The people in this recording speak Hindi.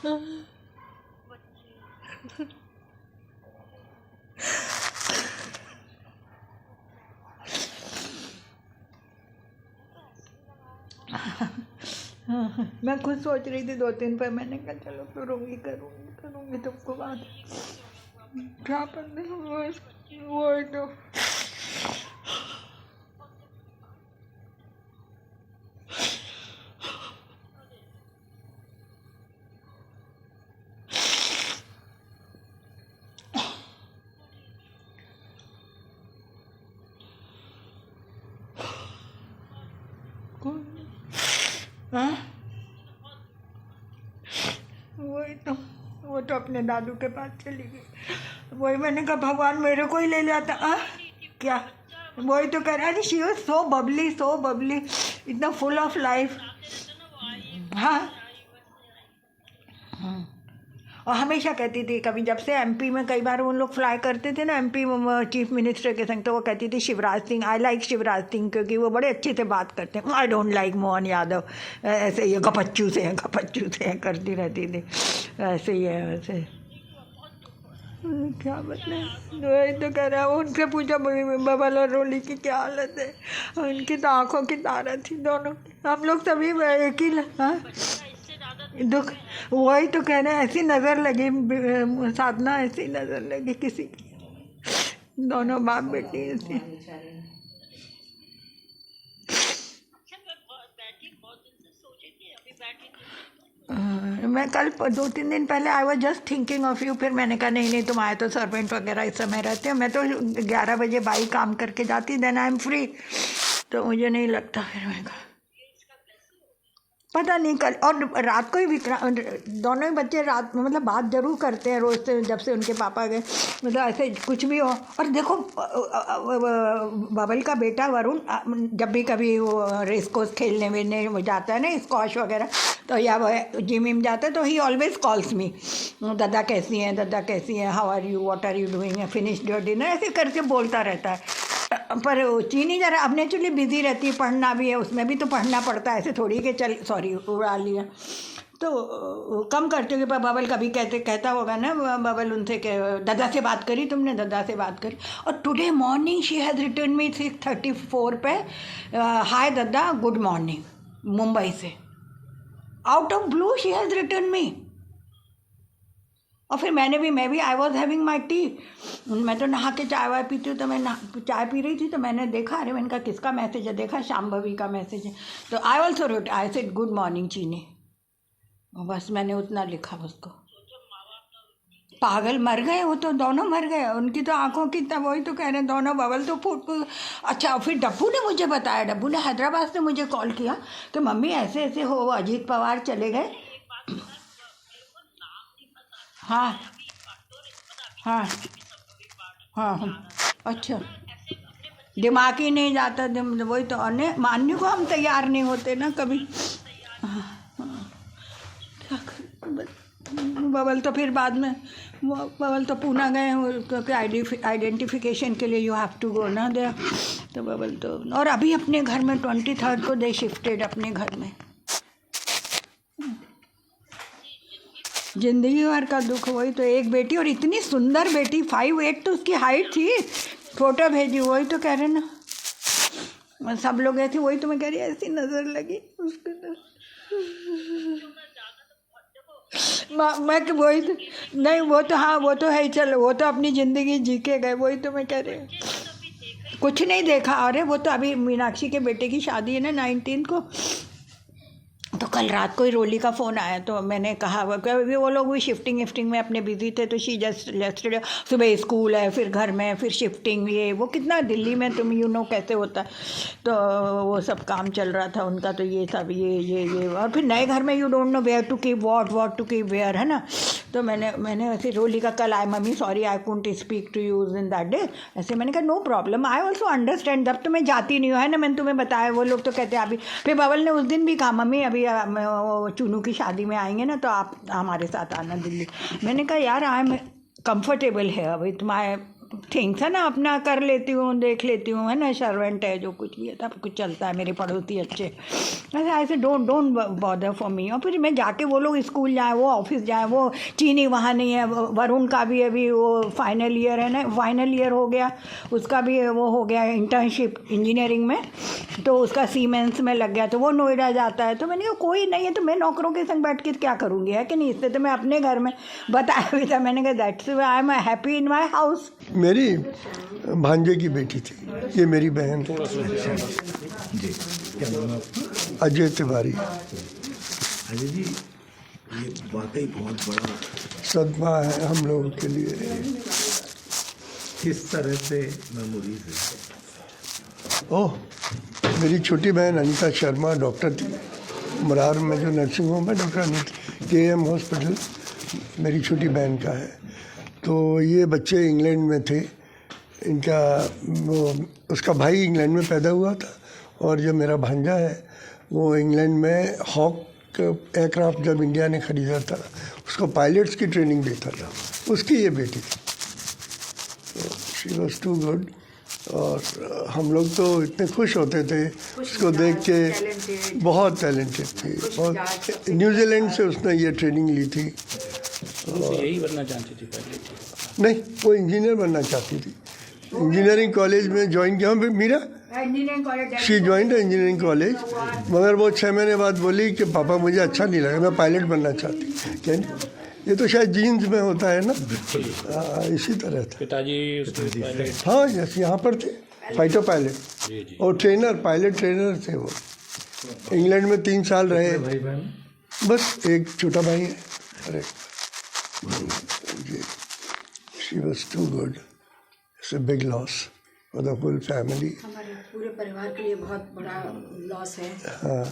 मैं खुद सोच रही थी 2-3 पर, मैंने कहा चलो करूँगी तुमको बात। क्या पता वो तो वो तो अपने दादू के पास चली गई। वही मैंने कहा भगवान मेरे को ही ले जाता। क्या वही तो कह रहा है, शी वाज सो बबली, इतना फुल ऑफ लाइफ। हाँ और हमेशा कहती थी, कभी जब से एमपी में कई बार उन लोग फ्लाई करते थे ना एमपी चीफ मिनिस्टर के संग, तो वो कहती थी शिवराज सिंह, आई लाइक शिवराज सिंह क्योंकि वो बड़े अच्छे से बात करते हैं। I don't like Mohan Yadav, ऐसे ये गपच्चू से हैं करती रहती थी। ऐसे ही है वैसे। क्या बताएं, वही तो कह रहा है। उनसे पूछा बबल और रोली की क्या हालत है, उनकी तो आंखों की तारा थी दोनों। हम लोग सभी एक ही दुख। वही तो कह रहे हैं, ऐसी नज़र लगी साधना, ऐसी नज़र लगी किसी की, दोनों बाप बेटी ऐसी। मैं कल 2-3 दिन पहले I was just thinking of you, फिर मैंने कहा नहीं तुम आए तो सर्वेंट वगैरह इस समय रहते हो, मैं तो 11 बजे बाई काम करके जाती, देन आई एम फ्री, तो मुझे नहीं लगता। फिर मैं कहा पता नहीं कल और रात को ही दोनों ही बच्चे रात में मतलब बात जरूर करते हैं रोज से, जब से उनके पापा गए, मतलब ऐसे कुछ भी हो। और देखो बबल का बेटा वरुण जब भी कभी वो रेस कोर्स खेलने वेलने वो जाता है ना, स्क्वॉश वगैरह, तो या वो जिम विम जाता है, तो ही ऑलवेज कॉल्स मी, दादा कैसी हैं, how are you, what are you doing, finished your dinner, ऐसे करके बोलता रहता है। पर चीनी जरा अब नेचुरली बिजी रहती है, पढ़ना भी है, उसमें भी तो पढ़ना पड़ता है, ऐसे थोड़ी के चल सॉरी उड़ा लिया तो कम करते हुए। पर बबल कभी कहता होगा ना बबल उनसे कि दादा से बात करी तुमने, दादा से बात करी। और today morning she has return me 6:34 पे, हाय दादा गुड मॉर्निंग, मुंबई से, out of blue she has return me. और फिर मैं भी I was having my tea, मैं तो नहा के चाय वाय पीती हूँ, तो मैं चाय पी रही थी, तो मैंने देखा, अरे मैंने कहा किसका मैसेज है, देखा शाम्भवी का मैसेज है, तो I also wrote, I said good morning चीनी, बस मैंने उतना लिखा उसको। पागल मर गए वो तो, दोनों मर गए, उनकी तो आंखों की तब, वही तो कह रहे हैं दोनों, बबल तो फूट। अच्छा फिर डब्बू ने मुझे बताया, डब्बू ने हैदराबाद से मुझे कॉल किया कि मम्मी ऐसे ऐसे हो, अजीत पवार चले गए। हाँ हाँ हाँ अच्छा, दिमाग ही नहीं जाता, वही तो, अन्य मानने को हम तैयार नहीं होते ना कभी। क्या बबल तो फिर बाद में, बबल तो पूना गए क्योंकि आइडेंटिफिकेशन के लिए यू हैव टू गो ना दे, तो बबल तो, और अभी अपने घर में 23 को दे शिफ्टेड अपने घर में। जिंदगी भर का दुख, वही तो, एक बेटी और इतनी सुंदर बेटी, 5'8" तो उसकी हाइट थी, फोटो भेजी, वही तो कह रहे ना सब लोग ऐसे, वही तो मैं कह रही ऐसी नजर लगी उसको तो। मैं वही तो, नहीं वो तो, हाँ वो तो है, चलो वो तो अपनी ज़िंदगी जी के गए, वही तो मैं कह रही हूँ, कुछ नहीं देखा। अरे वो तो अभी मीनाक्षी के बेटे की शादी है ना 19 को, तो कल रात को ही रोली का फ़ोन आया, तो मैंने कहा अभी वो लोग भी शिफ्टिंग में अपने बिजी थे, तो शी जस्ट लेस्टरडे, सुबह स्कूल है, फिर घर में, फिर शिफ्टिंग, ये वो कितना दिल्ली में तुम कैसे होता है, तो वो सब काम चल रहा था उनका, तो ये सब ये और फिर नए घर में you don't know where to keep what to keep where, है ना। तो मैंने ऐसे रोली का कल आए, mummy sorry I couldn't speak to you in that day, ऐसे मैंने कहा no problem, I also understand, जब तो मैं जाती नहीं हूँ, है ना, मैंने तुम्हें बताया, वो लोग तो कहते हैं अभी। फिर बबल ने उस दिन भी कहा मम्मी अभी चुनू की शादी में आएंगे ना, तो आप हमारे साथ आना दिल्ली। मैंने कहा यार आई एम कंफर्टेबल है विथ माई थिंग्स है ना, अपना कर लेती हूँ, देख लेती हूँ, है ना, सर्वेंट है, जो कुछ भी है सब कुछ चलता है, मेरे पड़ोसी अच्छे, ऐसे don't don't bother for me. और फिर मैं जाके वो लोग स्कूल जाए, वो ऑफिस जाए, वो चीनी वहाँ नहीं है, वरुण का भी अभी वो फाइनल ईयर है ना, फाइनल ईयर हो गया, उसका भी वो हो गया इंटर्नशिप इंजीनियरिंग में, तो उसका सीमेंस में लग गया, तो वो नोएडा जाता है। तो मैंने कहा कोई नहीं है तो मैं नौकरों के संग बैठ के क्या करूँगी, है कि नहीं, इससे तो मैं अपने घर में बताया भी था, मैंने कहा that's I am happy in my house. मेरी भांजे की बेटी थी, ये मेरी बहन है जी। क्या नाम है आपका? अजय तिवारी। अजय जी, ये वाकई बहुत बड़ा सदमा है हम लोगों के लिए। किस तरह से मेमोरीज है? ओह, मेरी छोटी बहन अनीता शर्मा डॉक्टर थी, मरार में जो नर्सिंग होम है, डॉक्टर अनीता KM हॉस्पिटल मेरी छोटी बहन का है। तो ये बच्चे इंग्लैंड में थे, इनका वो उसका भाई इंग्लैंड में पैदा हुआ था, और जो मेरा भांजा है वो इंग्लैंड में हॉक एयरक्राफ्ट जब इंडिया ने ख़रीदा था उसको पायलट्स की ट्रेनिंग देता था, उसकी ये बेटी थी। तो शी वॉज टू गुड, और हम लोग तो इतने खुश होते थे उसको देख के, बहुत टैलेंटेड थी, बहुत। न्यूजीलैंड से उसने ये ट्रेनिंग ली थी। यही बनना चाहती थी पहले? नहीं, वो इंजीनियर बनना चाहती थी, इंजीनियरिंग कॉलेज में ज्वाइन किया। Meera she join engineering college, मगर वो 6 महीने बाद बोली कि पापा मुझे अच्छा नहीं लगा, मैं पायलट बनना चाहती। क्या ये तो शायद जीन्स में होता है ना, इसी तरह था। पिताजी उसके पायलट? हाँ, यस, यहाँ पर थे फाइटर पायलट, और ट्रेनर, पायलट ट्रेनर थे वो। इंग्लैंड में 3 साल रहे, भाई बहन? बस एक छोटा भाई है। अरे she was too good, it's a big loss for the whole family. हमारे पूरे परिवार के लिए बहुत बड़ा लॉस है। हाँ।